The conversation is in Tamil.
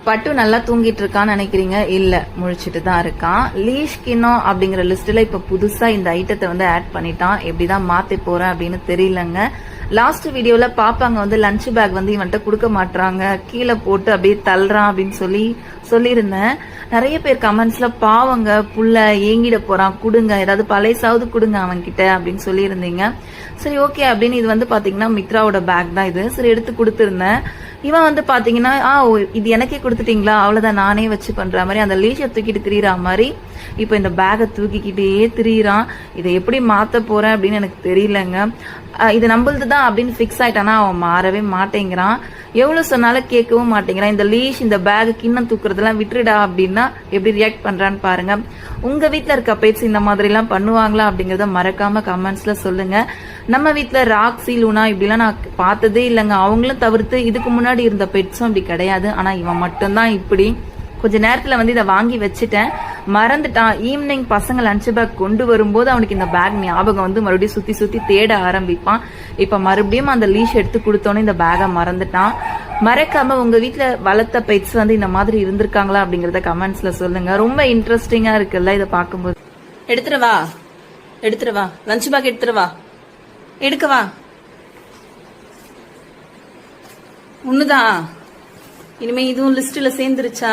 பட்டு நல்லா தூங்கிட்டு இருக்கான்னு நினைக்கிறீங்க, இல்ல, முழிச்சிட்டு தான் இருக்கான். லீஷ் கினோ அப்படிங்கிற லிஸ்ட்ல இப்ப புதுசா இந்த ஐட்டத்தை வந்து ஆட் பண்ணிட்டான். எப்படிதான் மாத்தி போறேன் அப்படின்னு தெரியலங்க. லாஸ்ட் வீடியோல பாப்பாங்க வந்து லஞ்ச் பேக் வந்து இவன்ட்ட கொடுக்க மாட்டாங்க, கீழே போட்டு அப்படியே தள்ளுறான் அப்படின்னு சொல்லியிருந்தேன். நிறைய பேர் கமெண்ட்ஸ்ல பாவங்க புள்ள ஏங்கிட போறான், கொடுங்க, ஏதாவது பழையசாவது கொடுங்க அவன் கிட்ட அப்படின்னு சொல்லியிருந்தீங்க. சரி, ஓகே அப்படின்னு இது வந்து பாத்தீங்கன்னா மித்ராவோட பேக் தான் இது. சரி, எடுத்து கொடுத்துருந்தேன். இவன் வந்து பாத்தீங்கன்னா இது எனக்கே கொடுத்துட்டீங்களா, அவ்வளவுதான் நானே வச்சு பண்ற மாதிரி அந்த லீஷை தூக்கிட்டு திரியிற மாதிரி இப்ப இந்த பேகை தூக்கிக்கிட்டே திரியிறான். இதை எப்படி மாத்த போறேன் அப்படின்னு எனக்கு தெரியலங்க. இது நம்மளதுதான் அப்படின்னு பிக்ஸ் ஆயிட்டானா அவன் மாறவே மாட்டேங்கிறான். எவ்வளவு சொன்னாலும் கேட்கவும் மாட்டேங்கிறான். இந்த லீஷ் இந்த பேக் கிண்ணம் தூக்குறதெல்லாம் விட்டுடா அப்படின்னா எப்படி ரியாக்ட் பண்றான்னு பாருங்க. உங்க வீட்டுல இருக்க பெட்ஸ் இந்த மாதிரி எல்லாம் பண்ணுவாங்களா அப்படிங்கறத மறக்காம கமெண்ட்ஸ்ல சொல்லுங்க. நம்ம வீட்டுல ராக்ஸி லூனா இப்படிலாம் நான் பார்த்ததே இல்லைங்க. அவங்களும் தவிர்த்து இதுக்கு முன்னாடி இருந்த பெட்ஸும் இப்படி கிடையாது. ஆனா இவன் மட்டும்தான் இப்படி. கொஞ்ச நேரத்துல வந்து இதை வாங்கி வச்சுட்டேன், மறந்துட்டான். ஈவினிங் பசங்க லஞ்ச் பேக் கொண்டு வரும்போது அவனுக்கு இந்த பேக் ஞாபகம் வந்து மறுபடியும் சுத்தி சுத்தி தேட ஆரம்பிப்பான். இப்ப மறுபடியும் அந்த லீஷ் எடுத்து கொடுத்தோன்னு இந்த பேகை மறந்துட்டான். மறக்காம உங்க வீட்டுல வளர்த்த பெட்ஸ் வந்து இந்த மாதிரி இருந்திருக்காங்களா அப்படிங்கறத கமெண்ட்ஸ்ல சொல்லுங்க. ரொம்ப இன்ட்ரெஸ்டிங்கா இருக்குல்ல இதை பார்க்கும்போது. எடுத்துருவா லஞ்ச் பேக் எடுக்கவா ஒண்ணுதான். இனிமே இதுவும் லிஸ்ட்ல சேர்ந்துருச்சா?